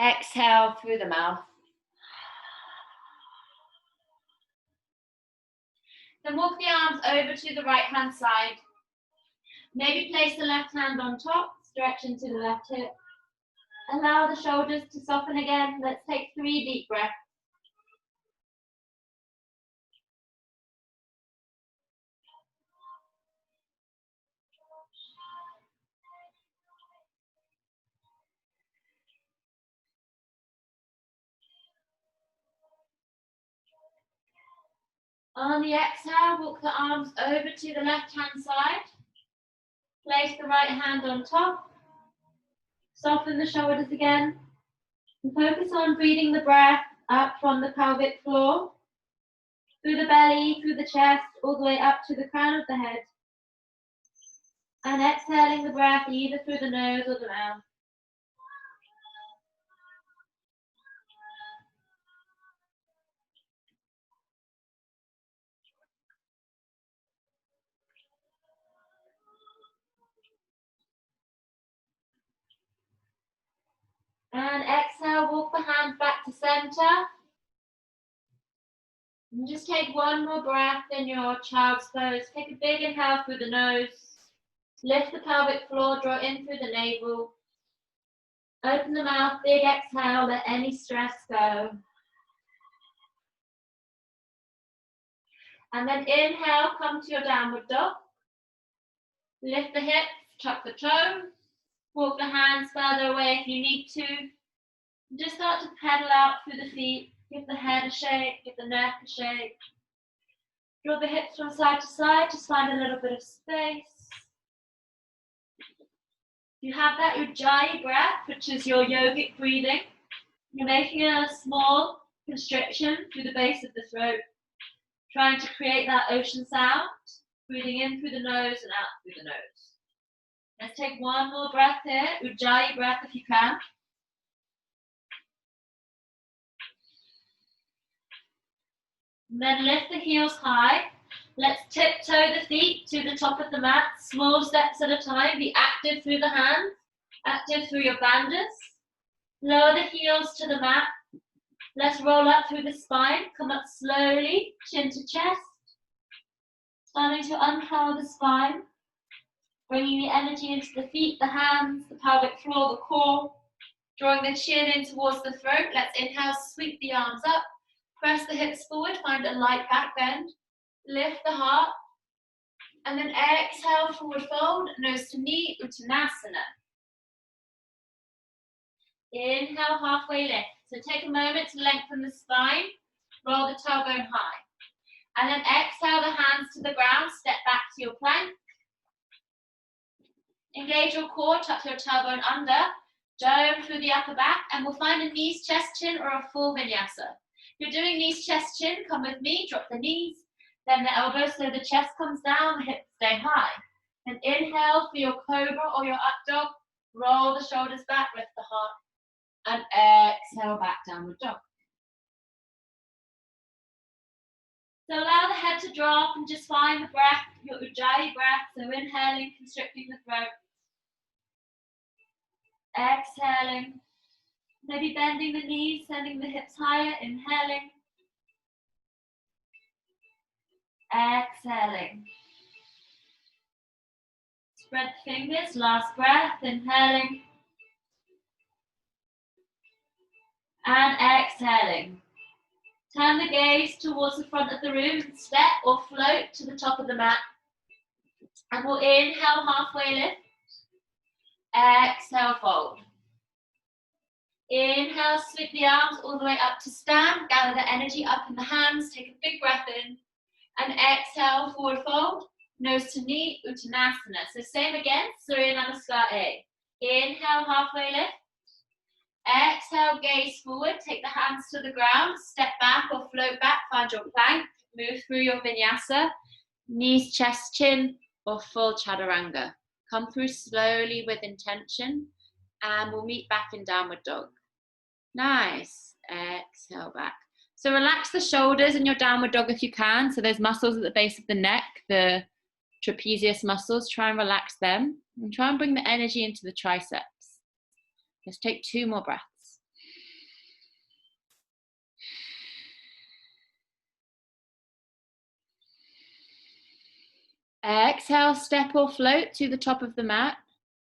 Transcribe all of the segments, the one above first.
Exhale through the mouth. Then walk the arms over to the right hand side. Maybe place the left hand on top, stretch into the left hip. Allow the shoulders to soften again. Let's take 3 deep breaths. On the exhale, walk the arms over to the left hand side. Place the right hand on top. Soften the shoulders again. And focus on breathing the breath up from the pelvic floor, through the belly, through the chest, all the way up to the crown of the head. And exhaling the breath either through the nose or the mouth. And exhale, walk the hands back to center. And just take one more breath in your child's pose. Take a big inhale through the nose. Lift the pelvic floor, draw in through the navel. Open the mouth, big exhale, let any stress go. And then inhale, come to your downward dog. Lift the hips, tuck the toes. Walk the hands further away if you need to. Just start to pedal out through the feet. Give the head a shake, give the neck a shake. Draw the hips from side to side, just find a little bit of space. You have that Ujjayi breath, which is your yogic breathing. You're making a small constriction through the base of the throat, trying to create that ocean sound, breathing in through the nose and out through the nose. Let's take one more breath here, Ujjayi breath if you can. And then lift the heels high. Let's tiptoe the feet to the top of the mat, small steps at a time. Be active through the hands, active through your bandhas. Lower the heels to the mat. Let's roll up through the spine. Come up slowly, chin to chest. Starting to uncurl the spine. Bringing the energy into the feet, the hands, the pelvic floor, the core. Drawing the chin in towards the throat. Let's inhale, sweep the arms up. Press the hips forward, find a light back bend. Lift the heart. And then exhale, forward fold, nose to knee, Uttanasana. Inhale, halfway lift. So take a moment to lengthen the spine. Roll the tailbone high. And then exhale the hands to the ground, step back to your plank. Engage your core, tuck your tailbone under. Dome through the upper back, and we'll find a knees, chest, chin, or a full vinyasa. If you're doing knees, chest, chin, come with me, drop the knees, then the elbows so the chest comes down, the hips stay high. And inhale for your cobra or your up dog, roll the shoulders back, lift the heart, and exhale back, downward dog. So allow the head to drop and just find the breath, your Ujjayi breath, so inhaling, constricting the throat. Exhaling. Maybe bending the knees, sending the hips higher, inhaling. Exhaling. Spread the fingers, last breath, inhaling. And exhaling. Turn the gaze towards the front of the room, step or float to the top of the mat. And we'll inhale, halfway lift. Exhale, fold. Inhale, sweep the arms all the way up to stand. Gather the energy up in the hands. Take a big breath in. And exhale, forward fold. Nose to knee, Uttanasana. So same again, Surya Namaskar A. Inhale, halfway lift. Exhale, gaze forward. Take the hands to the ground. Step back or float back. Find your plank. Move through your vinyasa. Knees, chest, chin, or full chaturanga. Come through slowly with intention. And we'll meet back in downward dog. Nice. Exhale back. So relax the shoulders in your downward dog if you can. So those muscles at the base of the neck, the trapezius muscles, try and relax them. And try and bring the energy into the triceps. Let's take 2 more breaths. Exhale, step or float to the top of the mat.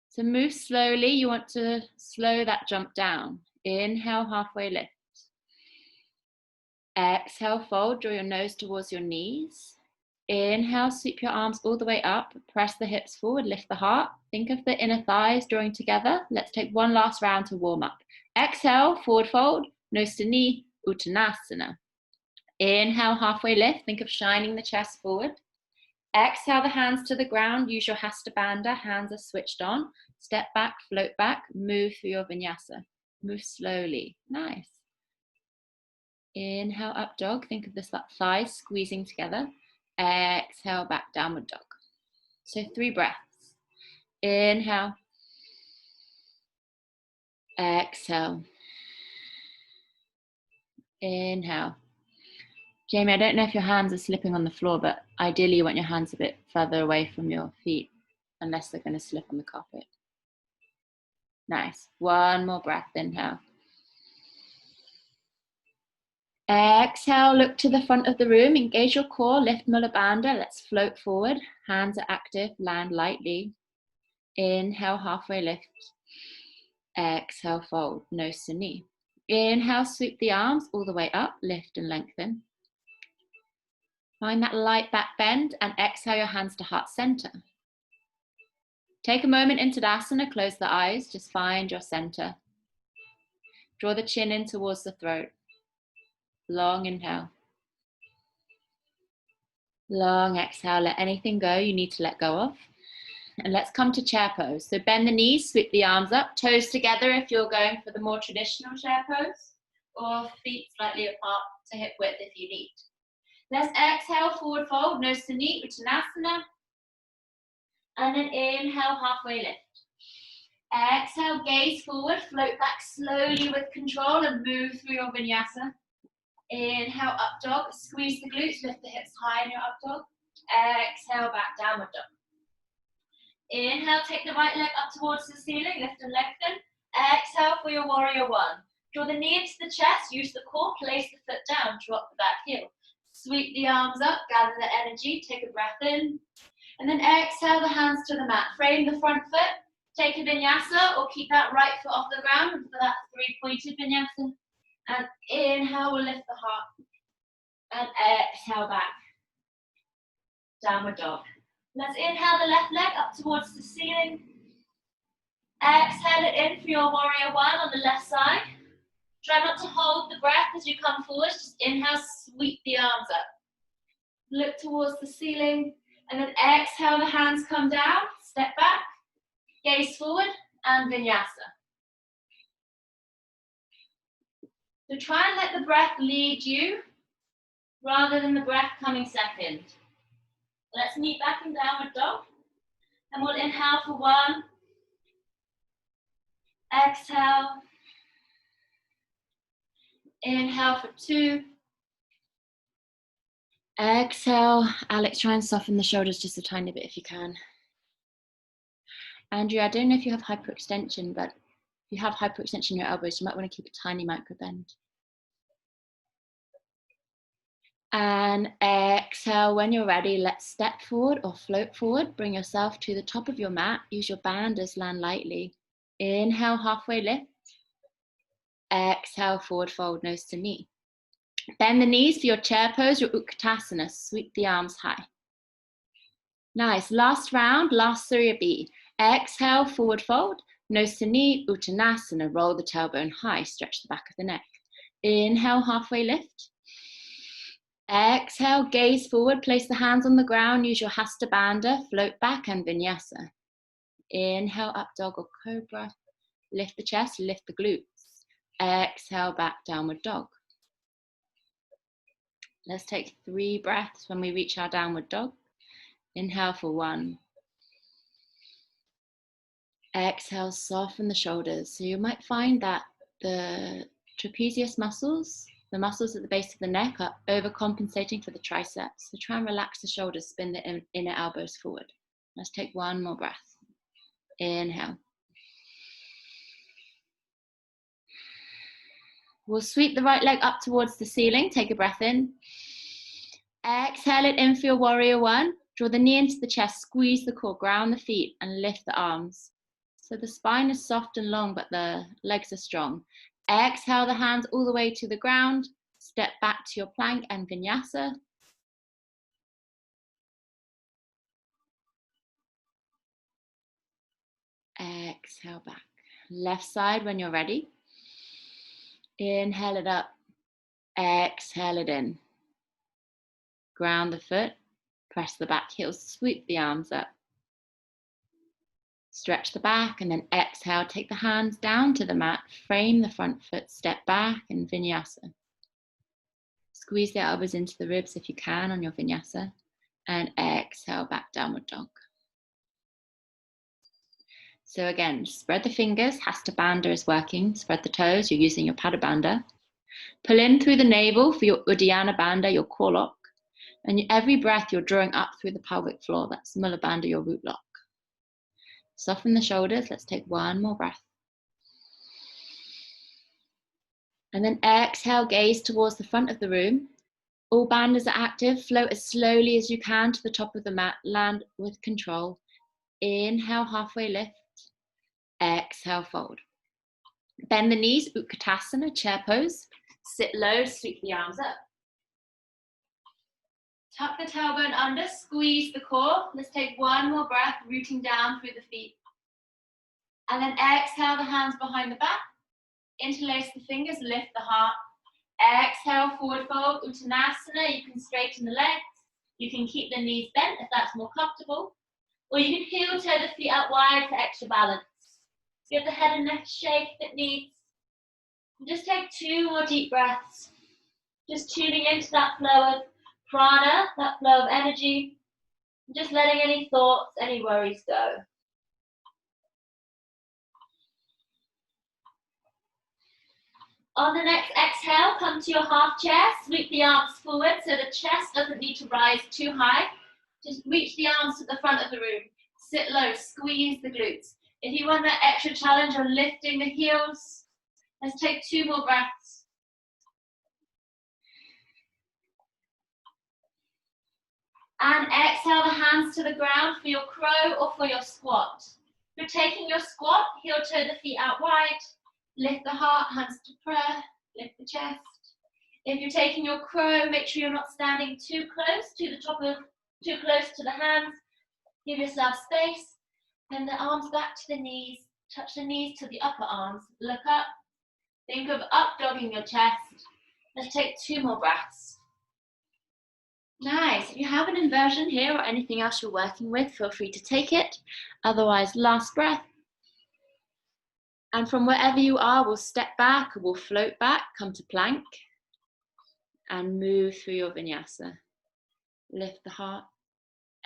So move slowly. You want to slow that jump down. Inhale, halfway lift. Exhale, fold, draw your nose towards your knees. Inhale, sweep your arms all the way up. Press the hips forward, lift the heart. Think of the inner thighs drawing together. Let's take one last round to warm up. Exhale, forward fold, nose to knee, Uttanasana. Inhale, halfway lift. Think of shining the chest forward. Exhale the hands to the ground. Use your Hasta Bandha. Hands are switched on. Step back, float back, move through your vinyasa. Move slowly. Nice. Inhale, up dog. Think of this thighs squeezing together. Exhale, back, downward dog. So 3 breaths. Inhale. Exhale. Inhale. Jamie, I don't know if your hands are slipping on the floor, but ideally you want your hands a bit further away from your feet, unless they're going to slip on the carpet. Nice. One more breath. Inhale. Exhale, look to the front of the room. Engage your core. Lift Mula Bandha. Let's float forward. Hands are active. Land lightly. Inhale, halfway lift. Exhale, fold. Nose to knee. Inhale, sweep the arms all the way up. Lift and lengthen. Find that light back bend and exhale your hands to heart center. Take a moment in Tadasana, close the eyes, just find your center. Draw the chin in towards the throat. Long inhale. Long exhale, let anything go you need to let go of. And let's come to chair pose. So bend the knees, sweep the arms up, toes together if you're going for the more traditional chair pose, or feet slightly apart to hip width if you need. Let's exhale, forward fold, nose to knee, Uttanasana. And then inhale, halfway lift. Exhale, gaze forward, float back slowly with control and move through your vinyasa. Inhale, up dog, squeeze the glutes, lift the hips high in your up dog. Exhale, back, downward dog. Inhale, take the right leg up towards the ceiling, lift and lengthen. Exhale for your warrior 1. Draw the knee into the chest, use the core, place the foot down, drop the back heel. Sweep the arms up, gather the energy, take a breath in. And then exhale the hands to the mat. Frame the front foot, take a vinyasa or keep that right foot off the ground for that 3-pointed vinyasa. And inhale, we'll lift the heart. And exhale back. Downward dog. Let's inhale the left leg up towards the ceiling. Exhale it in for your warrior 1 on the left side. Try not to hold the breath as you come forward. Just inhale, sweep the arms up. Look towards the ceiling. And then exhale, the hands come down. Step back. Gaze forward and vinyasa. So try and let the breath lead you rather than the breath coming second. Let's meet back in downward dog. And we'll inhale for 1. Exhale. Inhale for 2. Exhale. Alex, try and soften the shoulders just a tiny bit if you can. Andrew, I don't know if you have hyperextension, but if you have hyperextension in your elbows, you might want to keep a tiny micro bend. And exhale, when you're ready, let's step forward or float forward. Bring yourself to the top of your mat. Use your bandhas, land lightly. Inhale, halfway lift. Exhale, forward fold, nose to knee. Bend the knees for your chair pose, your Utkatasana. Sweep the arms high. Nice. Last round, last Surya B. Exhale, forward fold, nose to knee, Uttanasana. Roll the tailbone high, stretch the back of the neck. Inhale, halfway lift. Exhale, gaze forward, place the hands on the ground, use your Hasta Bandha, float back and vinyasa. Inhale, up dog or cobra. Lift the chest, lift the glutes. Exhale, back, downward dog. Let's take 3 breaths when we reach our downward dog. Inhale for 1. Exhale, soften the shoulders. So you might find that the trapezius muscles, the muscles at the base of the neck, are overcompensating for the triceps. So try and relax the shoulders, spin the inner elbows forward. Let's take 1 more breath. Inhale. We'll sweep the right leg up towards the ceiling. Take a breath in. Exhale it in for your warrior 1. Draw the knee into the chest, squeeze the core, ground the feet, and lift the arms. So the spine is soft and long, but the legs are strong. Exhale the hands all the way to the ground. Step back to your plank and vinyasa. Exhale back. Left side when you're ready. Inhale it up. Exhale it in. Ground the foot. Press the back heel. Sweep the arms up. Stretch the back and then exhale. Take the hands down to the mat. Frame the front foot. Step back and vinyasa. Squeeze the elbows into the ribs if you can on your vinyasa. And exhale back, downward dog. So again, spread the fingers. Hasta Bandha is working. Spread the toes. You're using your Pada Bandha. Pull in through the navel for your Uddiyana Bandha, your core lock. And every breath, you're drawing up through the pelvic floor. That's Mula Bandha, your root lock. Soften the shoulders. Let's take one more breath. And then exhale, gaze towards the front of the room. All bandhas are active. Float as slowly as you can to the top of the mat. Land with control. Inhale, halfway lift. Exhale, fold. Bend the knees, Utkatasana, chair pose. Sit low, sweep the arms up. Tuck the tailbone under, squeeze the core. Let's take one more breath, rooting down through the feet. And then exhale the hands behind the back. Interlace the fingers, lift the heart. Exhale, forward fold, Uttanasana. You can straighten the legs. You can keep the knees bent if that's more comfortable. Or you can heel toe the feet out wide for extra balance. Give the head and neck shake if it needs. And just take 2 more deep breaths. Just tuning into that flow of prana, that flow of energy. Just letting any thoughts, any worries go. On the next exhale, come to your half chair. Sweep the arms forward so the chest doesn't need to rise too high. Just reach the arms to the front of the room. Sit low, squeeze the glutes. If you want that extra challenge on lifting the heels, let's take 2 more breaths. And exhale the hands to the ground for your crow or for your squat. If you're taking your squat, heel toe the feet out wide. Lift the heart, hands to prayer, lift the chest. If you're taking your crow, make sure you're not standing too close to the too close to the hands. Give yourself space. And the arms back to the knees. Touch the knees to the upper arms. Look up. Think of up dogging your chest. Let's take 2 more breaths. Nice. If you have an inversion here or anything else you're working with, feel free to take it. Otherwise, last breath. And from wherever you are, we'll step back, we'll float back, come to plank, and move through your vinyasa. Lift the heart.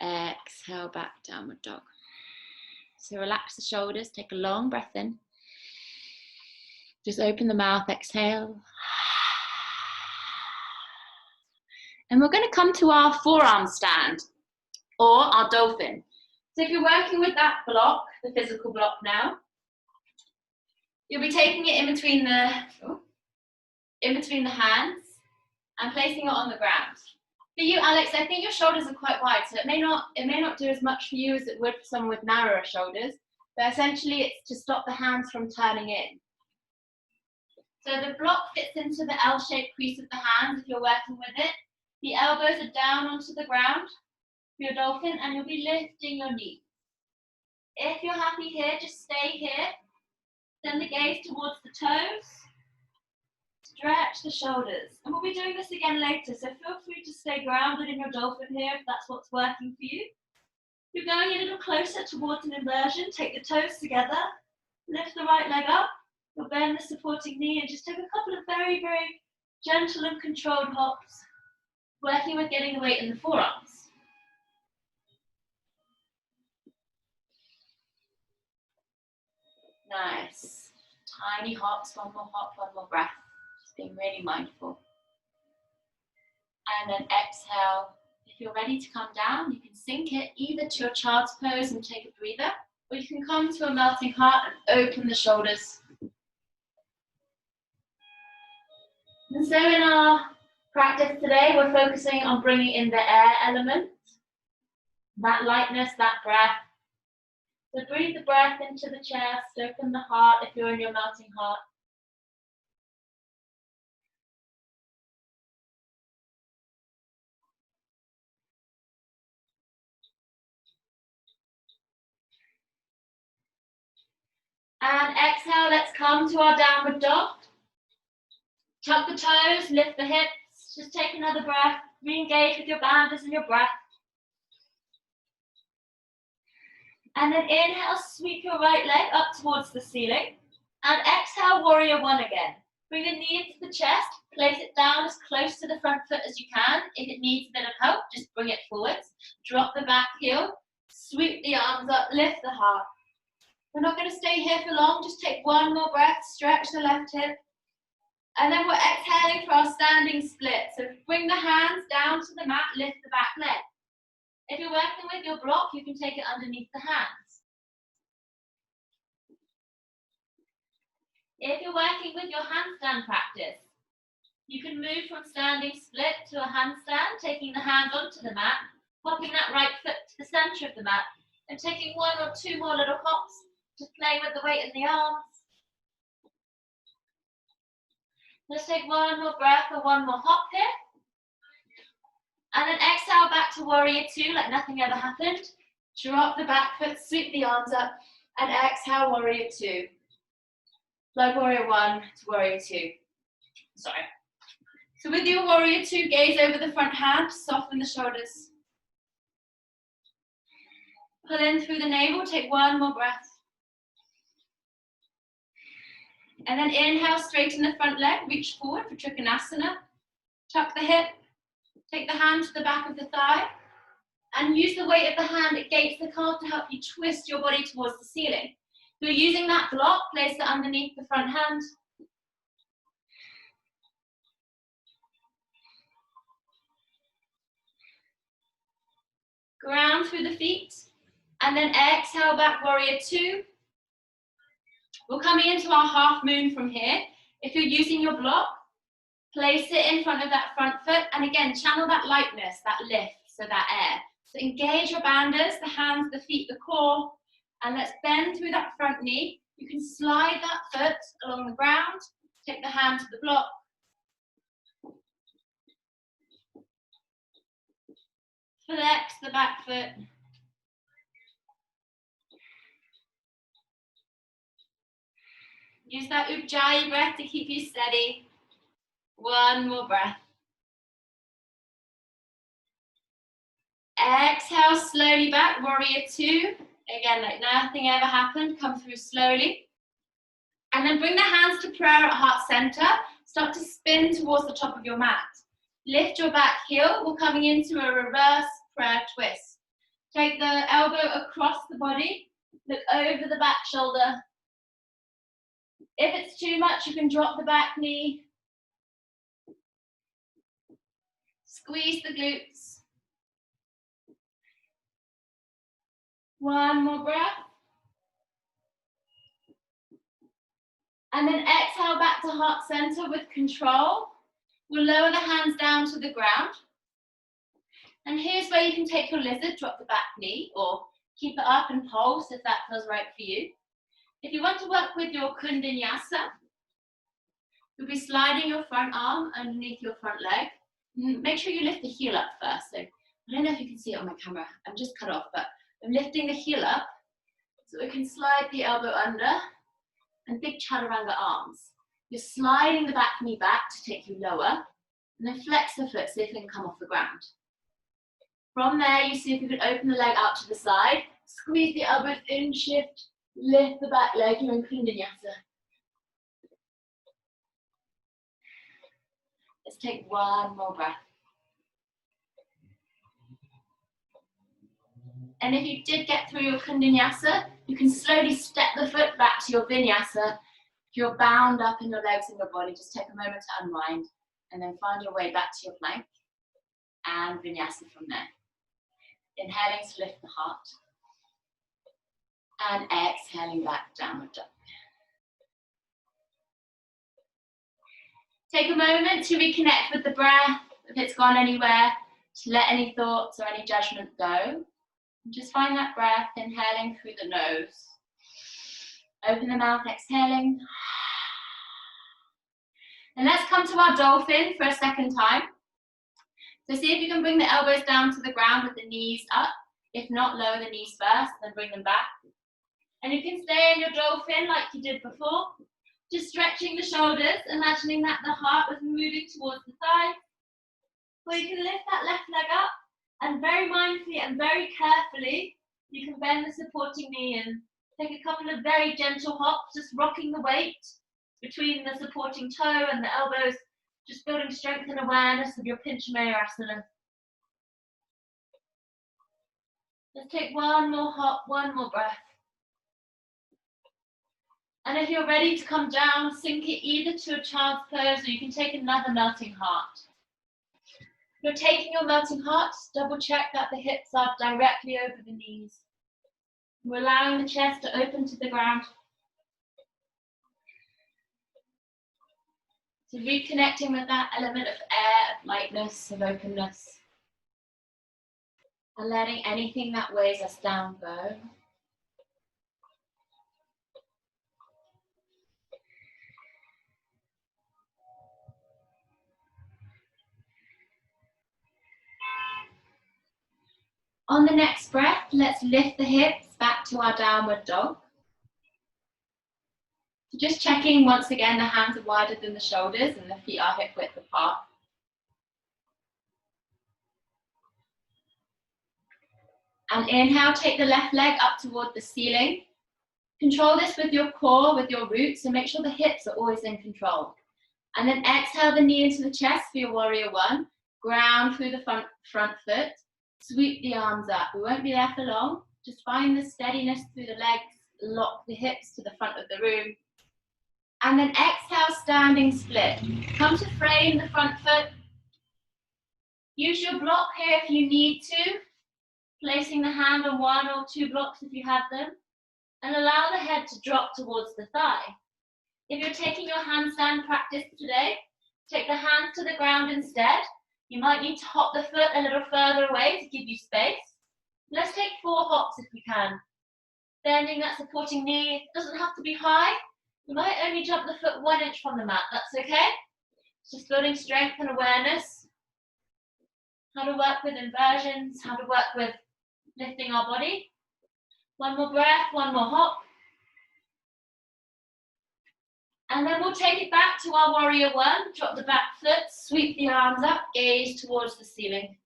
Exhale back, downward dog. So relax the shoulders, take a long breath in. Just open the mouth, exhale. And we're going to come to our forearm stand or our dolphin. So if you're working with that block, the physical block now, you'll be taking it in between the hands and placing it on the ground. For you, Alex, I think your shoulders are quite wide, so it may not do as much for you as it would for someone with narrower shoulders, but essentially it's to stop the hands from turning in. So the block fits into the L-shaped crease of the hands if you're working with it. The elbows are down onto the ground for your dolphin, and you'll be lifting your knees. If you're happy here, just stay here. Send the gaze towards the toes. Stretch the shoulders. And we'll be doing this again later, so feel free to stay grounded in your dolphin here if that's what's working for you. If you're going a little closer towards an inversion, take the toes together, lift the right leg up, you'll bend the supporting knee and just take a couple of very, very gentle and controlled hops, working with getting the weight in the forearms. Nice. Tiny hops, one more hop, one more breath. Just being really mindful. And then exhale. If you're ready to come down, you can sink it either to your child's pose and take a breather, or you can come to a melting heart and open the shoulders. And so in our practice today, we're focusing on bringing in the air element. that lightness, that breath. So breathe the breath into the chest, open the heart if you're in your melting heart. And exhale, let's come to our downward dog. Tuck the toes, lift the hips, just take another breath, re-engage with your bandhas and your breath. And then inhale, sweep your right leg up towards the ceiling. And exhale, warrior one again. Bring the knee into the chest, place it down as close to the front foot as you can. If it needs a bit of help, just bring it forwards. Drop the back heel, sweep the arms up, lift the heart. We're not going to stay here for long, just take one more breath, stretch the left hip. And then we're exhaling for our standing split. So bring the hands down to the mat, lift the back leg. If you're working with your block, you can take it underneath the hands. If you're working with your handstand practice, you can move from standing split to a handstand, taking the hands onto the mat, hopping that right foot to the center of the mat, and taking one or two more little hops, just playing with the weight in the arms. Let's take one more breath or one more hop here. And then exhale back to warrior two like nothing ever happened. Drop the back foot, sweep the arms up, and exhale warrior two. Like warrior one to warrior two. Sorry. So with your warrior two, gaze over the front hand, soften the shoulders. Pull in through the navel, take one more breath. And then inhale, straighten the front leg, reach forward for Trikonasana. Tuck the hip, take the hand to the back of the thigh, and use the weight of the hand against the calf to help you twist your body towards the ceiling. If you're using that block, place it underneath the front hand. Ground through the feet, and then exhale back, warrior two. We're coming into our half moon from here. If you're using your block, place it in front of that front foot, and again, channel that lightness, that lift, so that air. So engage your bandhas, the hands, the feet, the core, and let's bend through that front knee. You can slide that foot along the ground, take the hand to the block. Flex the back foot. Use that Ujjayi breath to keep you steady. One more breath. Exhale slowly back, warrior two. Again, like nothing ever happened, come through slowly. And then bring the hands to prayer at heart center. Start to spin towards the top of your mat. Lift your back heel, we're coming into a reverse prayer twist. Take the elbow across the body, look over the back shoulder. If it's too much, you can drop the back knee. Squeeze the glutes. One more breath. And then exhale back to heart center with control. We'll lower the hands down to the ground. And here's where you can take your lizard, drop the back knee, or keep it up and pulse if that feels right for you. If you want to work with your Kundinyasa, you'll be sliding your front arm underneath your front leg. Make sure you lift the heel up first. So I don't know if you can see it on my camera. I'm just cut off, but I'm lifting the heel up so we can slide the elbow under, and big chaturanga arms. You're sliding the back knee back to take you lower, and then flex the foot so it can come off the ground. From there, you see if you can open the leg out to the side, squeeze the elbows in, shift, lift the back leg, you're in Kundinyasa. Let's take one more breath. And if you did get through your Kundinyasa, you can slowly step the foot back to your Vinyasa. If you're bound up in your legs and your body, just take a moment to unwind and then find your way back to your plank and Vinyasa from there. Inhaling to lift the heart and exhaling back, downward dog. Take a moment to reconnect with the breath. If it's gone anywhere, to let any thoughts or any judgment go. Just find that breath, inhaling through the nose. Open the mouth, exhaling. And let's come to our dolphin for a second time. So see if you can bring the elbows down to the ground with the knees up. If not, lower the knees first, then bring them back. And you can stay in your dolphin like you did before. Just stretching the shoulders, imagining that the heart was moving towards the thigh. Or you can lift that left leg up, and very mindfully and very carefully, you can bend the supporting knee and take a couple of very gentle hops, just rocking the weight between the supporting toe and the elbows, just building strength and awareness of your Pincha Mayurasana. Let's take one more hop, one more breath. And if you're ready to come down, sink it either to a child's pose or you can take another melting heart. If you're taking your melting heart, double check that the hips are directly over the knees. We're allowing the chest to open to the ground. So reconnecting with that element of air, of lightness, of openness. And letting anything that weighs us down go. On the next breath, let's lift the hips back to our downward dog. So just checking once again, the hands are wider than the shoulders and the feet are hip width apart. And inhale, take the left leg up toward the ceiling. Control this with your core, with your roots, and make sure the hips are always in control. And then exhale the knee into the chest for your warrior one. Ground through the front foot. Sweep the arms up. We won't be there for long. Just find the steadiness through the legs. Lock the hips to the front of the room. And then exhale, standing split. Come to frame the front foot. Use your block here if you need to. Placing the hand on one or two blocks if you have them. And allow the head to drop towards the thigh. If you're taking your handstand practice today, take the hands to the ground instead. You might need to hop the foot a little further away to give you space. Let's take 4 hops if we can. Bending that supporting knee. It doesn't have to be high. You might only jump the foot 1 inch from the mat. That's okay. Just building strength and awareness. How to work with inversions, how to work with lifting our body. One more breath, one more hop. And then we'll take it back to our warrior one. Drop the back foot, sweep the arms up, gaze towards the ceiling.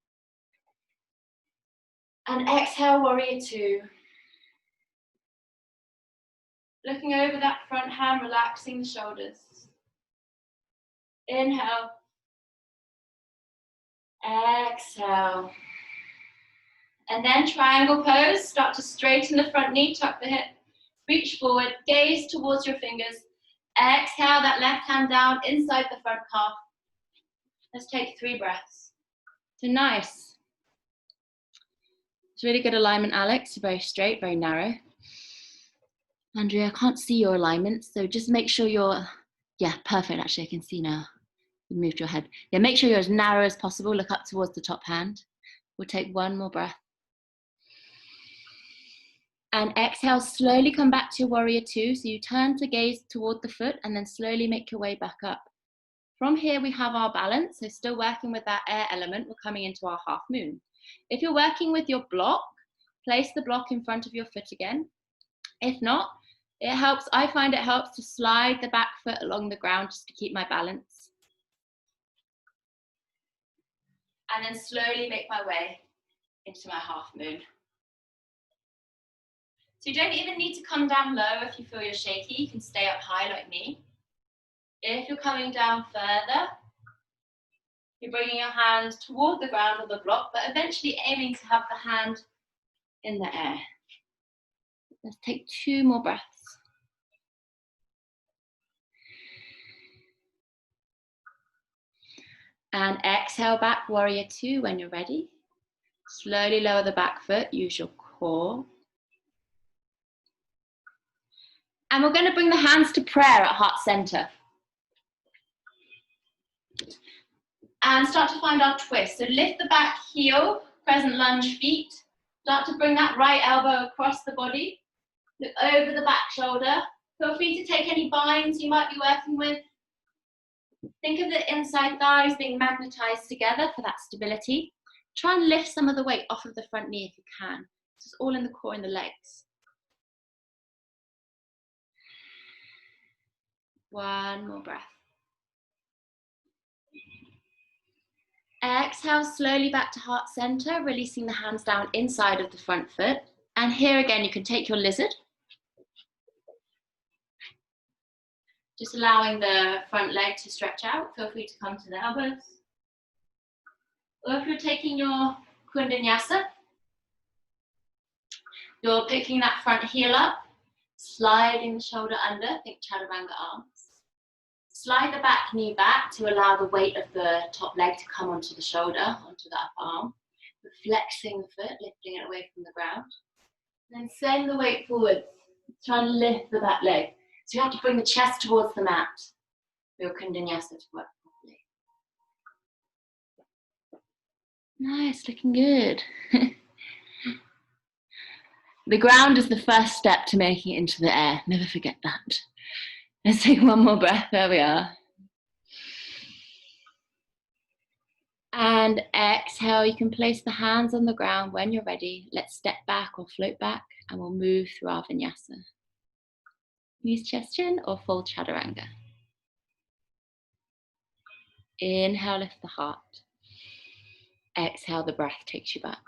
And exhale, warrior two. Looking over that front hand, relaxing the shoulders. Inhale. Exhale. And then triangle pose. Start to straighten the front knee, tuck the hip. Reach forward, gaze towards your fingers. Exhale that left hand down inside the front calf. Let's take 3 breaths. So nice. It's really good alignment, Alex. You're very straight, very narrow. Andrea, I can't see your alignment, so just make sure you're, yeah, perfect. Actually, I can see now. You moved your head. Yeah, make sure you're as narrow as possible. Look up towards the top hand. We'll take 1 more breath. And exhale, slowly come back to your warrior two. So you turn to gaze toward the foot and then slowly make your way back up. From here, we have our balance. So still working with that air element, we're coming into our half moon. If you're working with your block, place the block in front of your foot again. If not, it helps, I find it helps to slide the back foot along the ground just to keep my balance. And then slowly make my way into my half moon. So you don't even need to come down low if you feel you're shaky. You can stay up high like me. If you're coming down further, you're bringing your hand toward the ground or the block, but eventually aiming to have the hand in the air. Let's take 2 more breaths. And exhale back, warrior two when you're ready. Slowly lower the back foot, use your core. And we're going to bring the hands to prayer at heart center. And start to find our twist. So lift the back heel, crescent lunge feet. Start to bring that right elbow across the body. Look over the back shoulder. Feel free to take any binds you might be working with. Think of the inside thighs being magnetized together for that stability. Try and lift some of the weight off of the front knee if you can. It's all in the core and the legs. One more breath. Exhale slowly back to heart center, releasing the hands down inside of the front foot. And here again, you can take your lizard. Just allowing the front leg to stretch out. Feel free to come to the elbows. Or if you're taking your Kundanyasa, you're picking that front heel up, sliding the shoulder under, think Chaturanga arms. Slide the back knee back to allow the weight of the top leg to come onto the shoulder, onto the upper arm. Flexing the foot, lifting it away from the ground. And then send the weight forward. Try and lift the back leg. So you have to bring the chest towards the mat for your Kundanyasa to work properly. Nice, looking good. The ground is the first step to making it into the air. Never forget that. Let's take one more breath. There we are. And exhale, you can place the hands on the ground when you're ready. Let's step back or float back and we'll move through our vinyasa. Use chest chin or full chaturanga. Inhale, lift the heart. Exhale, the breath takes you back.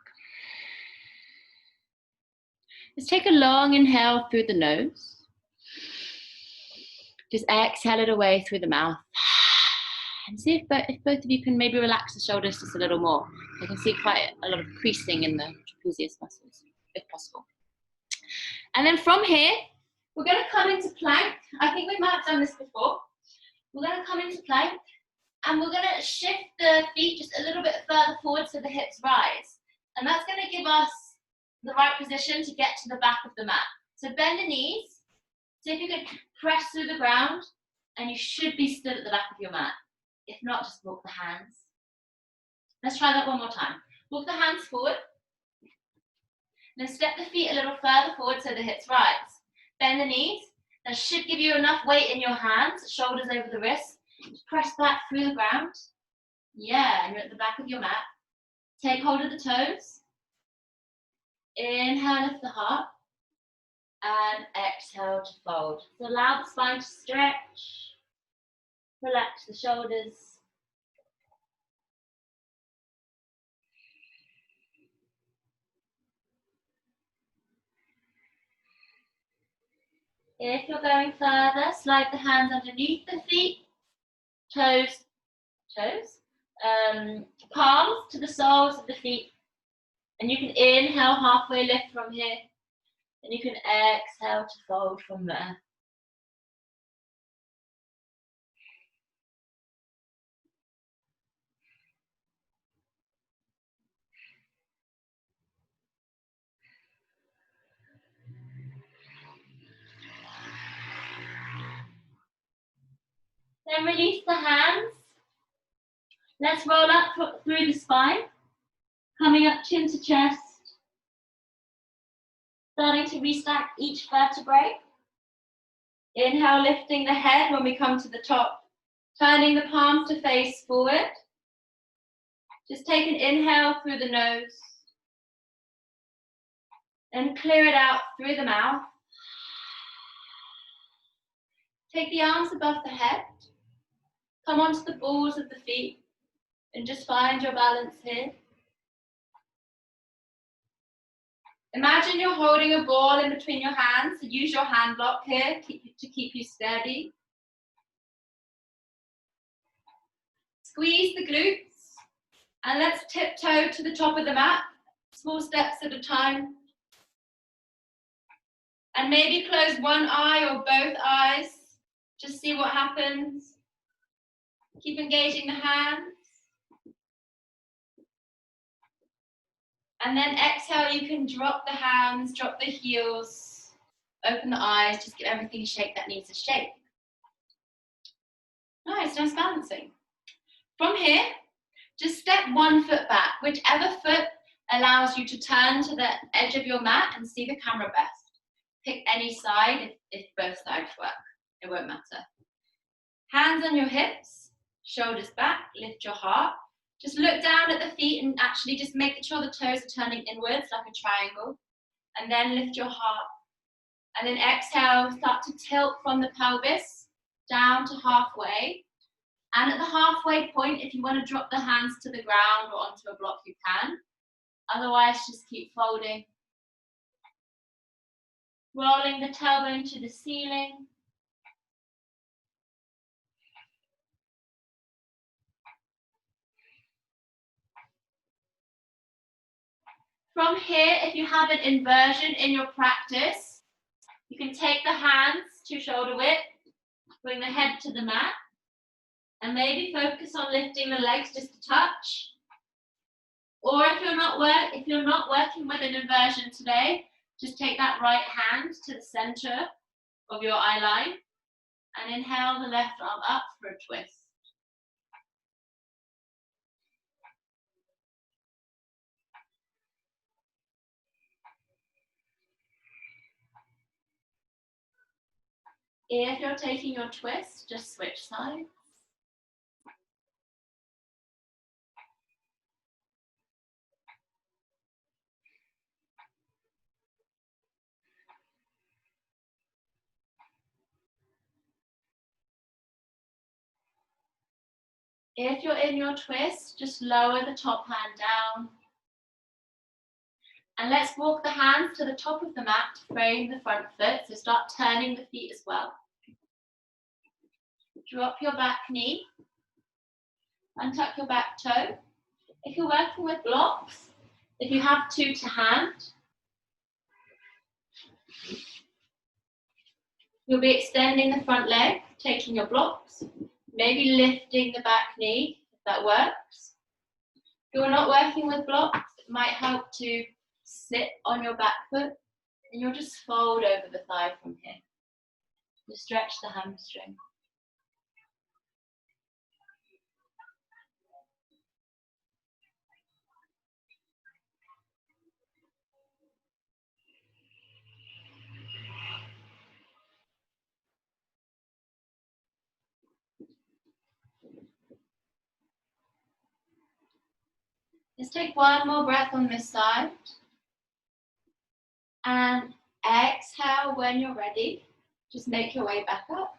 Let's take a long inhale through the nose. Just exhale it away through the mouth. And see if both of you can maybe relax the shoulders just a little more. I can see quite a lot of creasing in the trapezius muscles, if possible. And then from here, we're going to come into plank. I think we might have done this before. We're going to come into plank, and we're going to shift the feet just a little bit further forward so the hips rise. And that's going to give us the right position to get to the back of the mat. So bend the knees. See if you can press through the ground, and you should be stood at the back of your mat. If not, just walk the hands. Let's try that one more time. Walk the hands forward. Then step the feet a little further forward so the hips rise. Bend the knees. That should give you enough weight in your hands, shoulders over the wrists. Press back through the ground. Yeah, and you're at the back of your mat. Take hold of the toes. Inhale, lift the heart. And exhale to fold. So allow the spine to stretch. Relax the shoulders. If you're going further, slide the hands underneath the feet. Palms to the soles of the feet. And you can inhale, halfway lift from here. And you can exhale to fold from there. Then release the hands. Let's roll up through the spine. Coming up chin to chest. Starting to restack each vertebrae. Inhale, lifting the head when we come to the top. Turning the palms to face forward. Just take an inhale through the nose. Then clear it out through the mouth. Take the arms above the head. Come onto the balls of the feet and just find your balance here. Imagine you're holding a ball in between your hands, so use your hand lock here to keep you steady. Squeeze the glutes and let's tiptoe to the top of the mat, small steps at a time. And maybe close one eye or both eyes, just see what happens. Keep engaging the hands. And then exhale, you can drop the hands, drop the heels, open the eyes, just give everything a shake that needs a shake. Nice balancing. From here, just step one foot back, whichever foot allows you to turn to the edge of your mat and see the camera best. Pick any side if both sides work. It won't matter. Hands on your hips, shoulders back, lift your heart. Just look down at the feet and actually just make sure the toes are turning inwards like a triangle. And then lift your heart. And then exhale, start to tilt from the pelvis down to halfway. And at the halfway point, if you want to drop the hands to the ground or onto a block, you can. Otherwise, just keep folding. Rolling the tailbone to the ceiling. From here, if you have an inversion in your practice, you can take the hands to shoulder width, bring the head to the mat, and maybe focus on lifting the legs just a touch. Or if you're not working with an inversion today, just take that right hand to the center of your eye line and inhale the left arm up for a twist. If you're taking your twist, just switch sides. If you're in your twist, just lower the top hand down. And let's walk the hands to the top of the mat to frame the front foot. So start turning the feet as well. Drop your back knee. Untuck your back toe. If you're working with blocks, if you have two to hand, you'll be extending the front leg, taking your blocks, maybe lifting the back knee, if that works. If you're not working with blocks, it might help to sit on your back foot and you'll just fold over the thigh from here. You stretch the hamstring. Let's take one more breath on this side. And exhale when you're ready. Just make your way back up.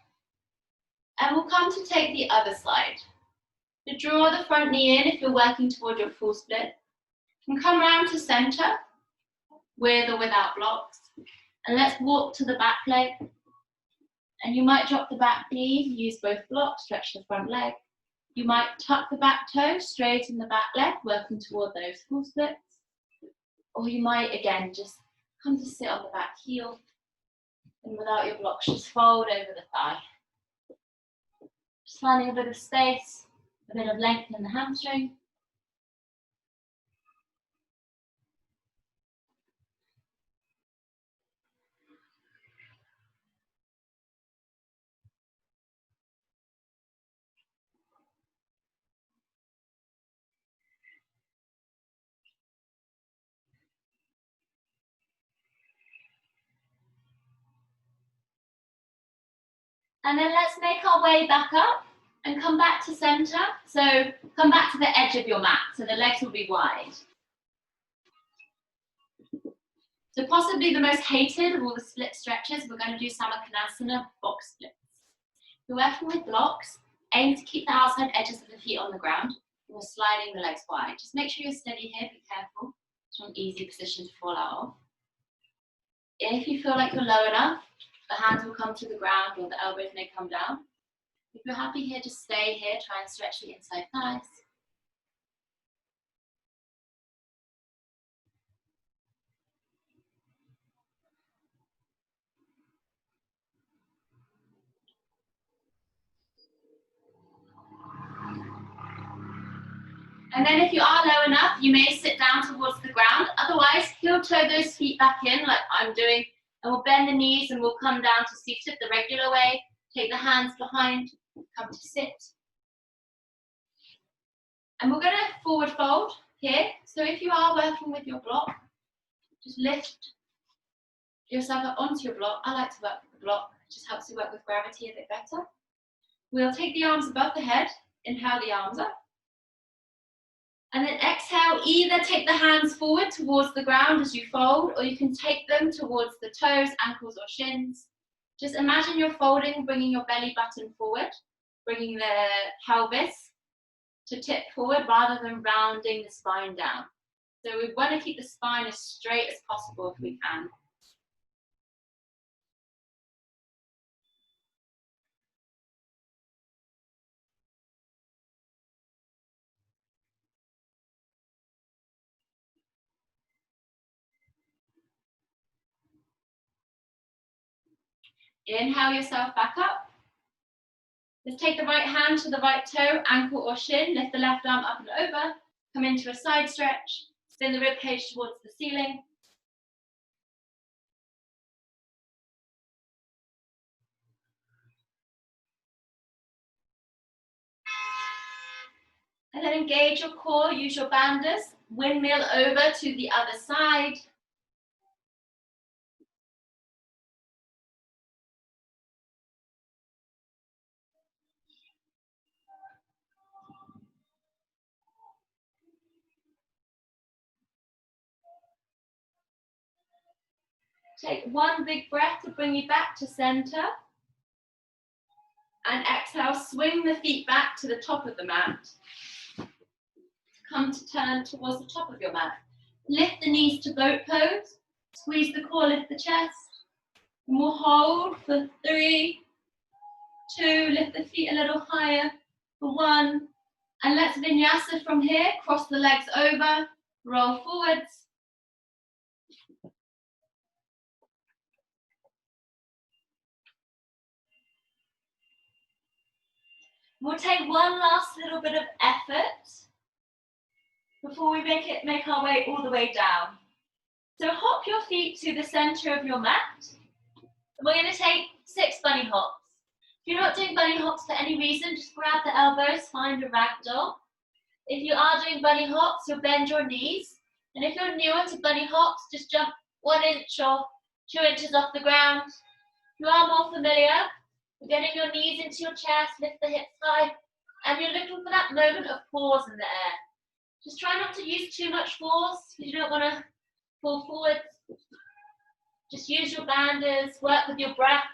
And we'll come to take the other side. So draw the front knee in if you're working toward your full split. And come round to center, with or without blocks. And let's walk to the back leg. And you might drop the back knee, use both blocks, stretch the front leg. You might tuck the back toe, straighten the back leg, working toward those full splits. Or you might, again, just come to sit on the back heel. And without your blocks, just fold over the thigh. Just finding a bit of space, a bit of length in the hamstring. And then let's make our way back up and come back to center. So come back to the edge of your mat, so the legs will be wide. So possibly the most hated of all the split stretches, we're going to do Samakhanasana box splits. If you're working with blocks, aim to keep the outside edges of the feet on the ground. We're sliding the legs wide. Just make sure you're steady here, be careful. It's not an easy position to fall out of. If you feel like you're low enough, the hands will come to the ground or the elbows may come down. If you're happy here, just stay here, try and stretch the inside thighs. And then if you are low enough, you may sit down towards the ground. Otherwise, heel toe those feet back in like I'm doing, and we'll bend the knees and we'll come down to seated the regular way. Take the hands behind, come to sit. And we're going to forward fold. here. So if you are working with your block, just lift yourself up onto your block. I like to work with the block. It just helps you work with gravity a bit better. We'll take the arms above the head, inhale the arms up. And then exhale, either take the hands forward towards the ground as you fold, or you can take them towards the toes, ankles, or shins. Just imagine you're folding, bringing your belly button forward, bringing the pelvis to tip forward rather than rounding the spine down. So we want to keep the spine as straight as possible if we can. Inhale yourself back up. Let's take the right hand to the right toe, ankle or shin, lift the left arm up and over, come into a side stretch, spin the rib cage towards the ceiling. And then engage your core, use your bandhas, windmill over to the other side. Take one big breath to bring you back to center. And exhale, swing the feet back to the top of the mat. Come to turn towards the top of your mat. Lift the knees to boat pose. Squeeze the core, lift the chest. And we'll hold for 3, 2, lift the feet a little higher for 1. And let's vinyasa from here. Cross the legs over, roll forwards. We'll take one last little bit of effort before we make our way all the way down. So hop your feet to the center of your mat. And we're going to take 6 bunny hops. If you're not doing bunny hops for any reason, just grab the elbows, find a ragdoll. If you are doing bunny hops, you'll bend your knees. And if you're newer to bunny hops, just jump 1 inch or 2 inches off the ground. If you are more familiar, you're getting your knees into your chest, lift the hips high, and you're looking for that moment of pause in the air. Just try not to use too much force, because you don't want to fall forward. Just use your bandhas, work with your breath.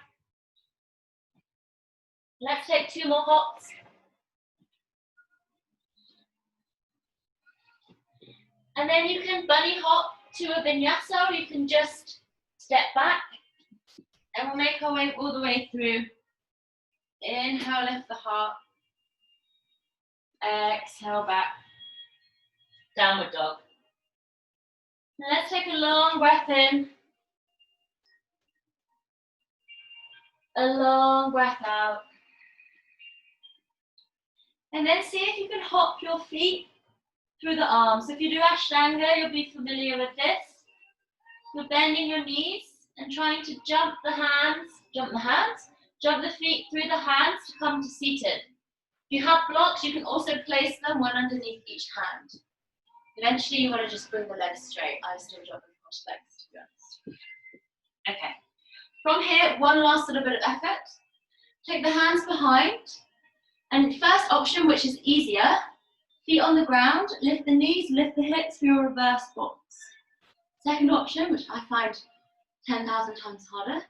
Let's take 2 more hops. And then you can bunny hop to a vinyasa, or you can just step back. And we'll make our way all the way through. Inhale, lift the heart. Exhale back. Downward dog. Now let's take a long breath in. A long breath out. And then see if you can hop your feet through the arms. So if you do Ashtanga, you'll be familiar with this. You're bending your knees and trying to jump the feet through the hands to come to seated. If you have blocks, you can also place them one underneath each hand. Eventually, you want to just bring the legs straight. I still jump with cross legs, to be honest. Okay. From here, one last little bit of effort. Take the hands behind. And first option, which is easier, feet on the ground, lift the knees, lift the hips for your reverse box. Second option, which I find 10,000 times harder,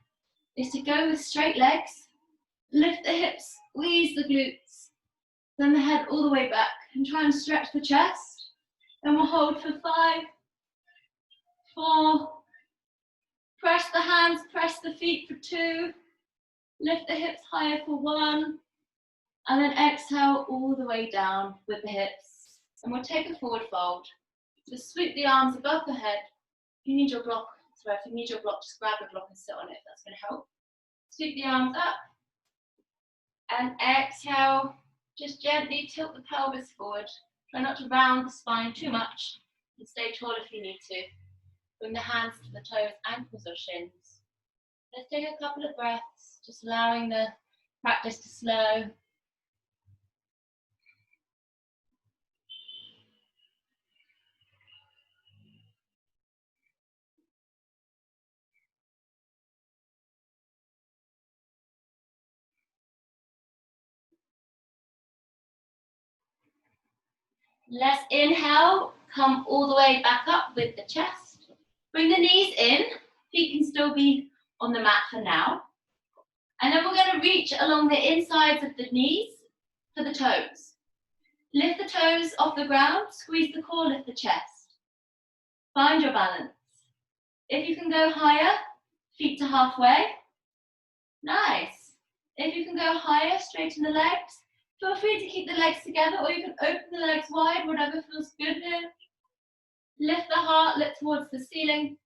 is to go with straight legs, lift the hips, squeeze the glutes, then the head all the way back, and try and stretch the chest. And we'll hold for 5, 4, press the hands, press the feet for 2, lift the hips higher for 1, and then exhale all the way down with the hips. And we'll take a forward fold. Just sweep the arms above the head. If you need your block, just grab the block and sit on it. That's going to help. Sweep the arms up. And exhale. Just gently tilt the pelvis forward. Try not to round the spine too much. And stay tall if you need to. Bring the hands to the toes, ankles or shins. Let's take a couple of breaths, just allowing the practice to slow. Let's inhale, come all the way back up with the chest. Bring the knees in, feet can still be on the mat for now. And then we're going to reach along the insides of the knees for the toes. Lift the toes off the ground, squeeze the core, lift the chest. Find your balance. If you can go higher, feet to halfway. Nice. If you can go higher, straighten the legs. Feel free to keep the legs together, or you can open the legs wide, whatever feels good here. Lift the heart, look towards the ceiling.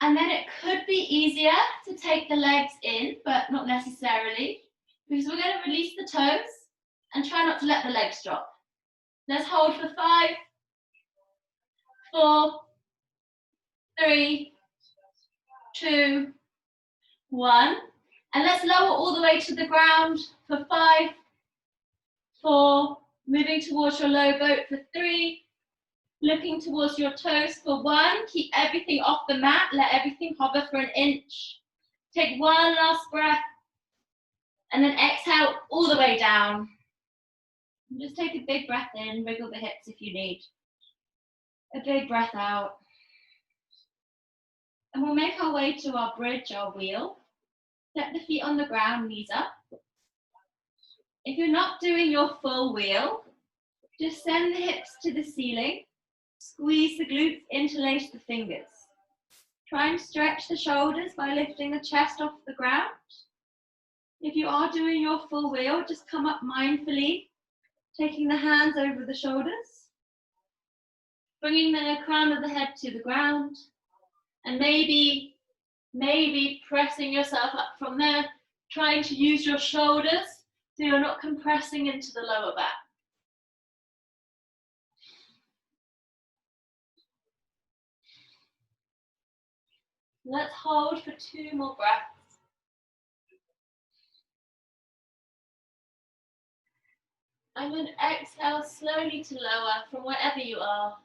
And then it could be easier to take the legs in, but not necessarily, because we're going to release the toes and try not to let the legs drop. Let's hold for 5, 4, 3, 2, 1. And let's lower all the way to the ground for 5, 4, moving towards your low boat for 3, looking towards your toes for 1. Keep everything off the mat, let everything hover for an inch. Take one last breath, and then exhale all the way down. And just take a big breath in, wriggle the hips if you need. A big breath out. And we'll make our way to our bridge, our wheel. Step the feet on the ground, knees up. If you're not doing your full wheel, just send the hips to the ceiling. Squeeze the glutes, interlace the fingers. Try and stretch the shoulders by lifting the chest off the ground. If you are doing your full wheel, just come up mindfully, taking the hands over the shoulders, bringing the crown of the head to the ground, and maybe pressing yourself up from there, trying to use your shoulders so you're not compressing into the lower back. Let's hold for 2 more breaths. And then exhale slowly to lower from wherever you are,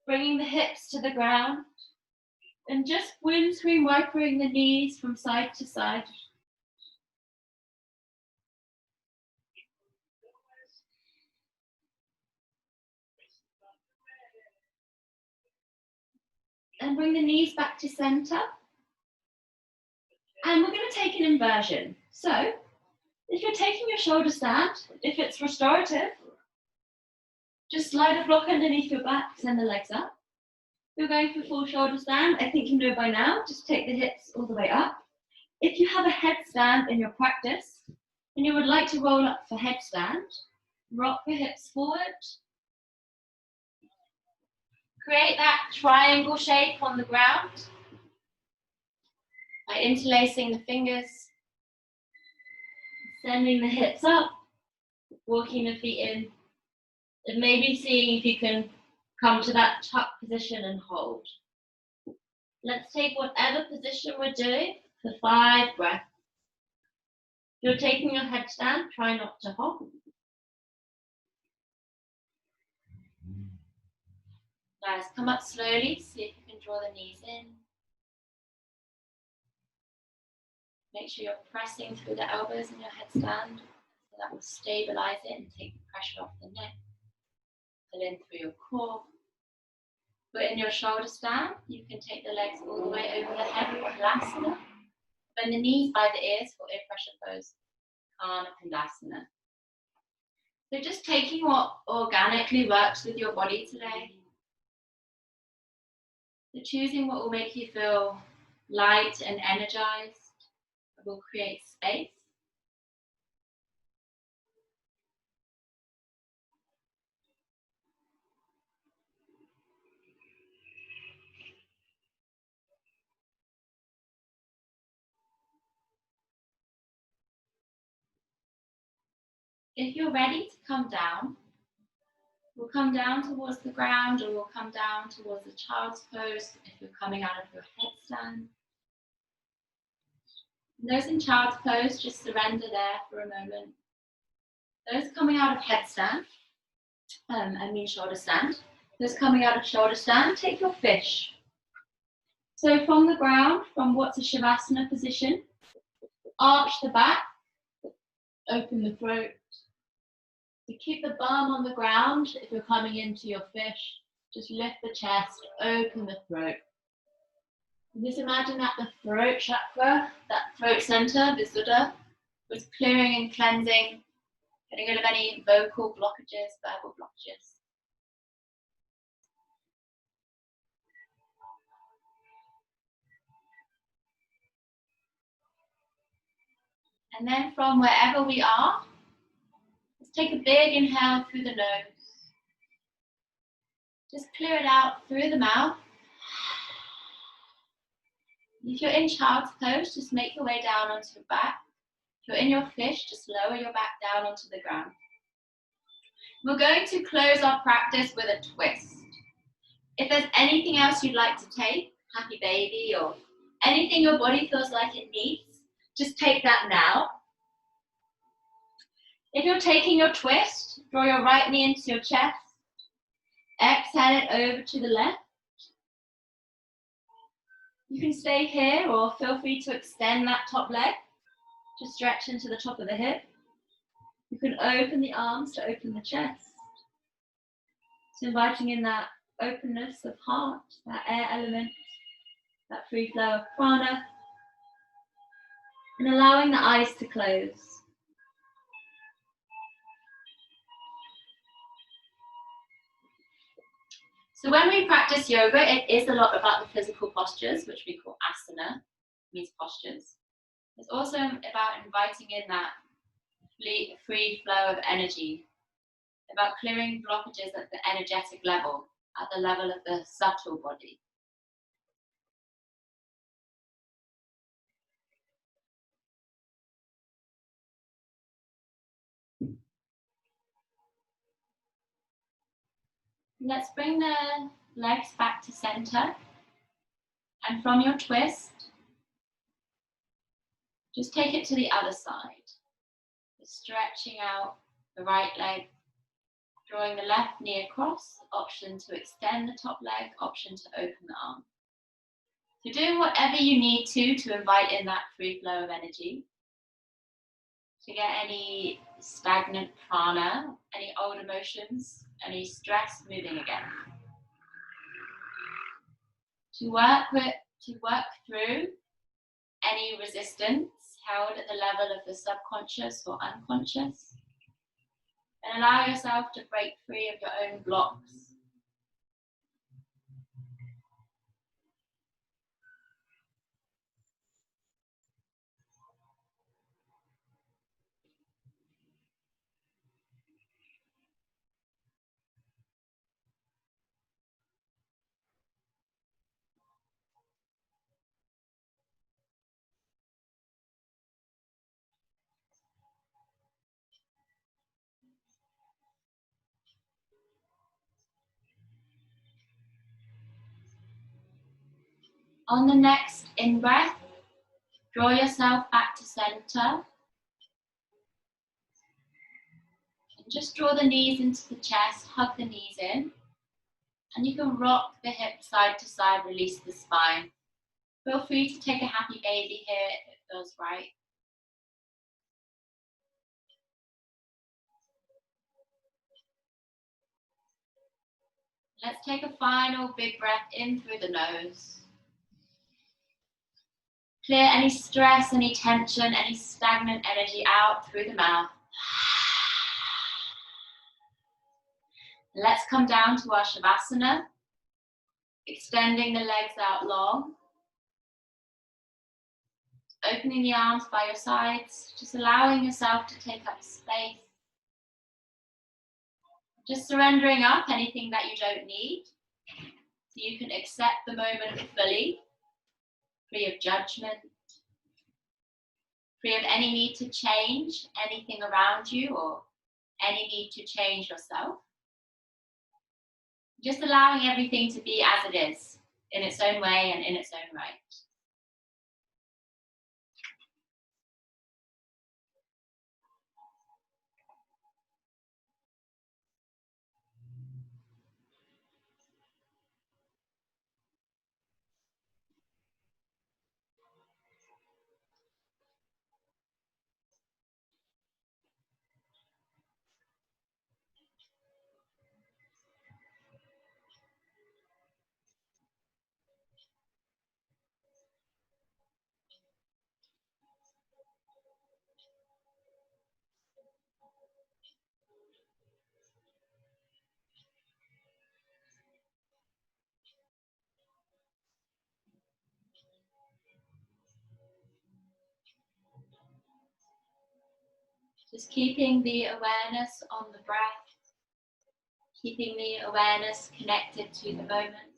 bringing the hips to the ground. And just windscreen wipering the knees from side to side. And bring the knees back to center. And we're going to take an inversion. So, if you're taking your shoulder stand, if it's restorative, just slide a block underneath your back, send the legs up. If you're going for full shoulder stand, I think you know by now, just take the hips all the way up. If you have a headstand in your practice, and you would like to roll up for headstand, rock the hips forward. Create that triangle shape on the ground by interlacing the fingers, sending the hips up, walking the feet in, and maybe seeing if you can come to that tuck position and hold. Let's take whatever position we're doing for 5 breaths. If you're taking your headstand, try not to hop. Guys, come up slowly, see if you can draw the knees in. Make sure you're pressing through the elbows in your headstand, so that will stabilize it and take the pressure off the neck. Pull in through your core. But in your shoulder stand, you can take the legs all the way over the head for Kalasana. Bend the knees by the ears for ear pressure pose, Kana Kundasana. So just taking what organically works with your body today. So choosing what will make you feel light and energized, will create space. If you're ready to come down, we'll come down towards the ground, or we'll come down towards the child's pose if you're coming out of your headstand. And those in child's pose, just surrender there for a moment. Those coming out of headstand, shoulder stand. Those coming out of shoulder stand, take your fish. So from the ground, from what's a Shavasana position, Arch the back, open the throat. So keep the bum on the ground if you're coming into your fish. Just lift the chest, open the throat. And just imagine that the throat chakra, that throat center, the Suddha, was clearing and cleansing, getting rid of any vocal blockages, verbal blockages. And then from wherever we are, let's take a big inhale through the nose. Just clear it out through the mouth. If you're in child's pose, just make your way down onto your back. If you're in your fish, just lower your back down onto the ground. We're going to close our practice with a twist. If there's anything else you'd like to take, happy baby, or anything your body feels like it needs, just take that now. If you're taking your twist, draw your right knee into your chest. Exhale it over to the left. You can stay here or feel free to extend that top leg to stretch into the top of the hip. You can open the arms to open the chest. So inviting in that openness of heart, that air element, that free flow of prana, and allowing the eyes to close. So when we practice yoga, it is a lot about the physical postures, which we call asana, means postures. It's also about inviting in that free flow of energy, about clearing blockages at the energetic level, at the level of the subtle body. Let's bring the legs back to center. And from your twist, just take it to the other side. Just stretching out the right leg, drawing the left knee across, option to extend the top leg, option to open the arm. So doing whatever you need to invite in that free flow of energy, to get any stagnant prana, any old emotions, any stress moving again. To work through any resistance held at the level of the subconscious or unconscious, and allow yourself to break free of your own blocks. On the next in-breath, draw yourself back to center. And just draw the knees into the chest, hug the knees in. And you can rock the hips side to side, release the spine. Feel free to take a happy baby here if it feels right. Let's take a final big breath in through the nose. Clear any stress, any tension, any stagnant energy out through the mouth. Let's come down to our Shavasana, extending the legs out long. Opening the arms by your sides, just allowing yourself to take up space. Just surrendering up anything that you don't need, so you can accept the moment fully, free of judgment, free of any need to change anything around you or any need to change yourself. Just allowing everything to be as it is, in its own way and in its own right. Just keeping the awareness on the breath, keeping the awareness connected to the moment.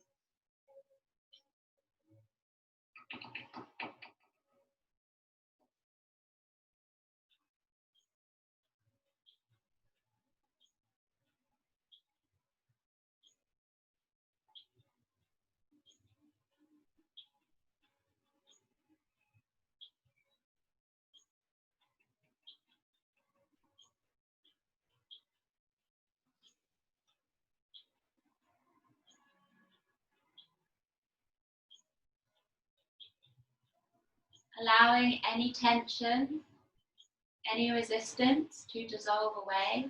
Allowing any tension, any resistance to dissolve away.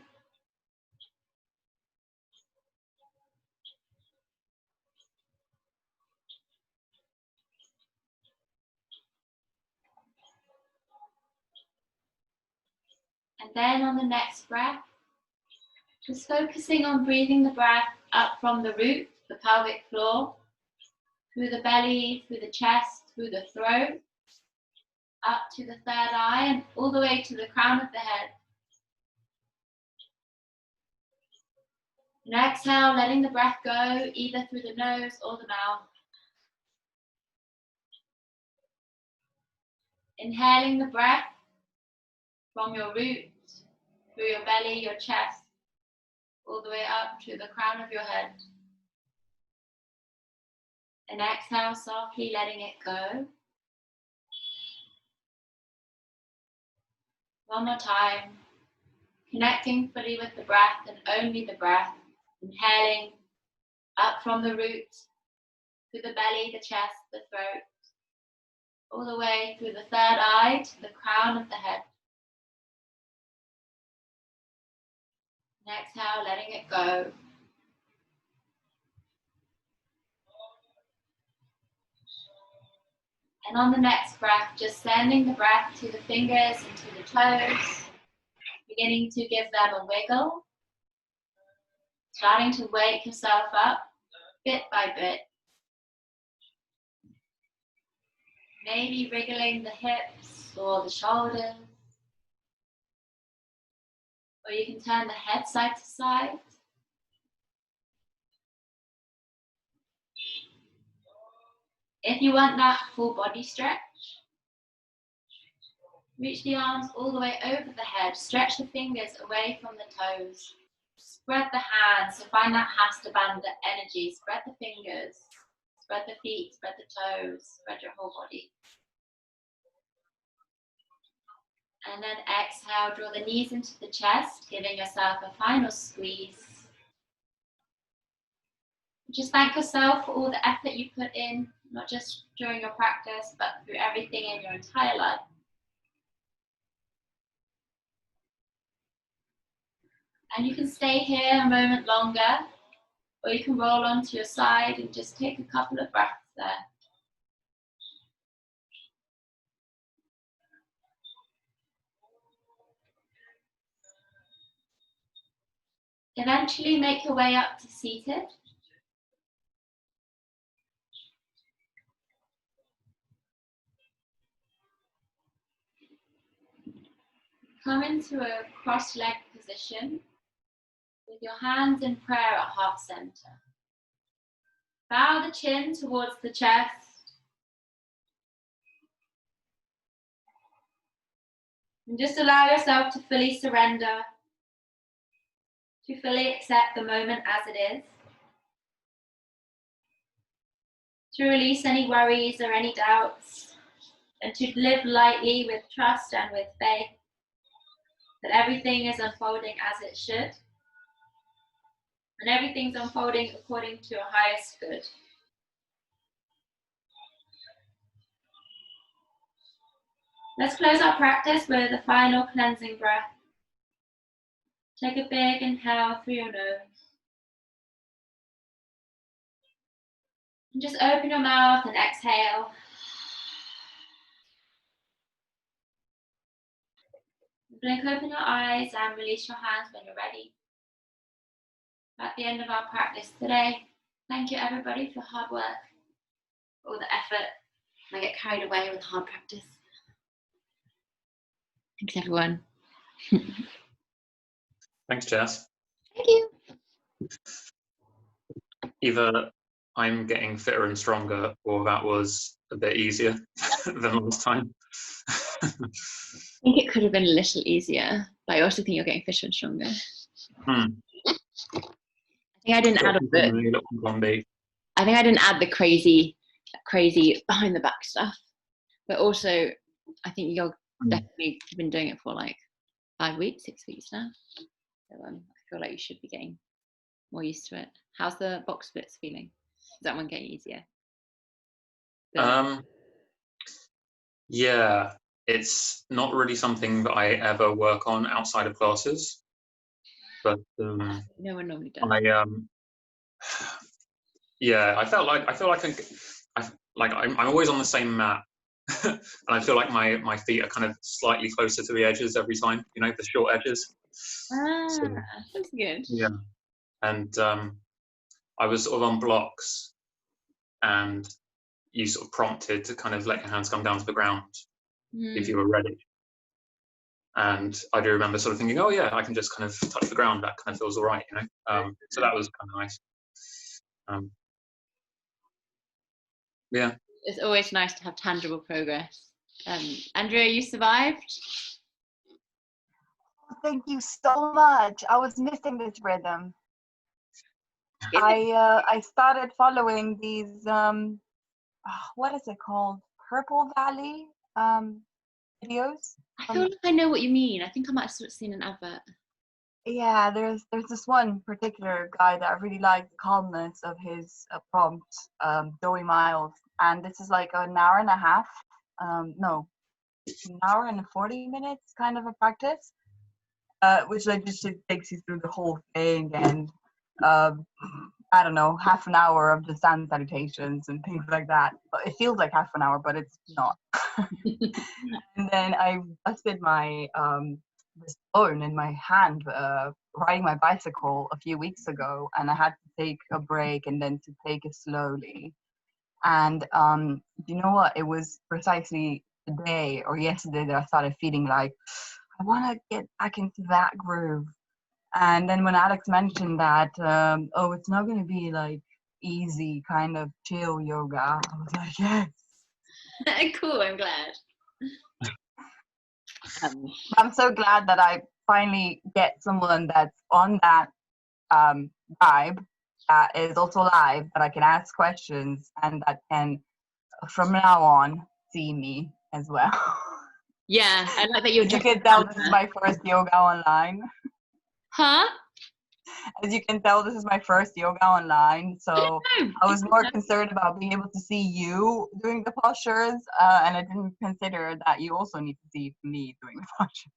And then on the next breath, just focusing on breathing the breath up from the root, the pelvic floor, through the belly, through the chest, through the throat, up to the third eye and all the way to the crown of the head. And exhale, letting the breath go either through the nose or the mouth. Inhaling the breath from your root, through your belly, your chest, all the way up to the crown of your head. And exhale, softly letting it go. One more time, connecting fully with the breath and only the breath. Inhaling up from the root, through the belly, the chest, the throat, all the way through the third eye to the crown of the head. And exhale, letting it go. And on the next breath, just sending the breath to the fingers and to the toes, beginning to give them a wiggle, starting to wake yourself up bit by bit. Maybe wriggling the hips or the shoulders, or you can turn the head side to side. If you want that full body stretch, reach the arms all the way over the head, stretch the fingers away from the toes. Spread the hands, so find that Hasta Bandha energy. Spread the fingers, spread the feet, spread the toes, spread your whole body. And then exhale, draw the knees into the chest, giving yourself a final squeeze. Just thank yourself for all the effort you put in, not just during your practice, but through everything in your entire life. And you can stay here a moment longer, or you can roll onto your side and just take a couple of breaths there. Eventually make your way up to seated. Come into a cross-legged position with your hands in prayer at heart center. Bow the chin towards the chest. And just allow yourself to fully surrender, to fully accept the moment as it is. To release any worries or any doubts, and to live lightly with trust and with faith that everything is unfolding as it should. And everything's unfolding according to your highest good. Let's close our practice with a final cleansing breath. Take a big inhale through your nose. And just open your mouth and exhale. Blink open your eyes and release your hands when you're ready. At the end of our practice today, thank you everybody for hard work, all the effort. I get carried away with hard practice. Thanks everyone. Thanks, Jess. Thank you. Either I'm getting fitter and stronger, or that was a bit easier than last time. I think it could have been a little easier, but I also think you're getting fitter and stronger. I think I didn't add all the. I think I didn't add the crazy behind the back stuff, but also I think you're definitely been doing it for like 5 weeks, 6 weeks now. So I feel like you should be getting more used to it. How's the box splits feeling? Is that one getting easier? Yeah, it's not really something that I ever work on outside of classes, but no one normally does. Yeah, I feel like I'm always on the same mat, and I feel like my feet are kind of slightly closer to the edges every time. You know, the short edges. So, that's good. Yeah, and I was sort of on blocks, and you sort of prompted to kind of let your hands come down to the ground if you were ready. And I do remember sort of thinking, oh yeah, I can just kind of touch the ground. That kind of feels all right, you know. So that was kind of nice. Yeah. It's always nice to have tangible progress. Andrea, you survived? Thank you so much. I was missing this rhythm. I started following these what is it called? Purple Valley videos. I feel like I know what you mean. I think I might have sort of seen an advert. Yeah, there's this one particular guy that I really like the calmness of his prompt, Joey Miles, and this is like an hour and a half. No, an hour and 40 minutes kind of a practice, which like just takes you through the whole thing, and I don't know, half an hour of just hand salutations and things like that. It feels like half an hour, but it's not. And then I busted my this bone in my hand riding my bicycle a few weeks ago, and I had to take a break and then to take it slowly. And you know what? It was precisely today or yesterday that I started feeling like I want to get back into that groove. And then when Alex mentioned that, oh, it's not going to be like easy kind of chill yoga, I was like, yes. Cool, I'm glad. I'm so glad that I finally get someone that's on that vibe, that is also live, that I can ask questions and that can, from now on, see me as well. Yeah, I like that you're You can tell this is my first yoga online. Huh? As you can tell, this is my first yoga online, so I was more concerned about being able to see you doing the postures, and I didn't consider that you also need to see me doing the postures.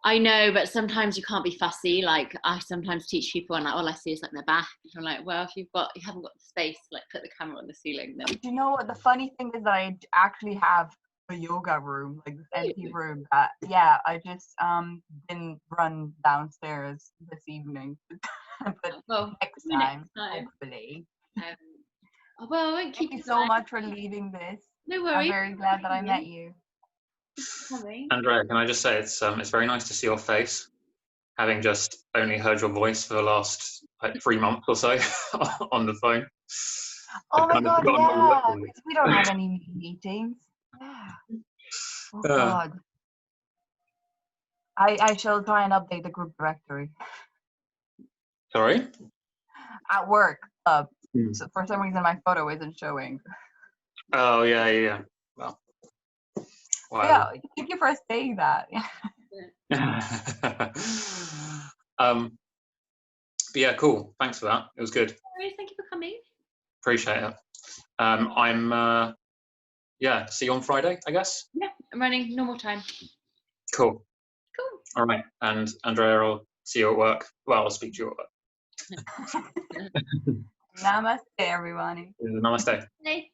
I know, but sometimes you can't be fussy. Like I sometimes teach people, and like all I see is like their back. I'm like, well, if you haven't got the space, like put the camera on the ceiling. Then. Do you know what the funny thing is? That I actually have a yoga room, like this empty room. That I just didn't run downstairs this evening. But next time, hopefully. Well, I won't keep Thank you so much for leading this. No worries. I'm very glad that I met you. Andrea, can I just say it's very nice to see your face, having just only heard your voice for the last like 3 months or so on the phone. Oh my god, yeah. We don't have any meetings. Yeah. Oh god. I shall try and update the group directory. Sorry? At work. So for some reason my photo isn't showing. Oh yeah. Well. Yeah, thank you for saying that. But yeah, cool. Thanks for that. It was good. Thank you for coming. Appreciate it. See you on Friday, I guess. Yeah, I'm running normal time. Cool. All right, and Andrea, I'll see you at work. Well, I'll speak to you at work. Namaste, everybody. Namaste. Bye.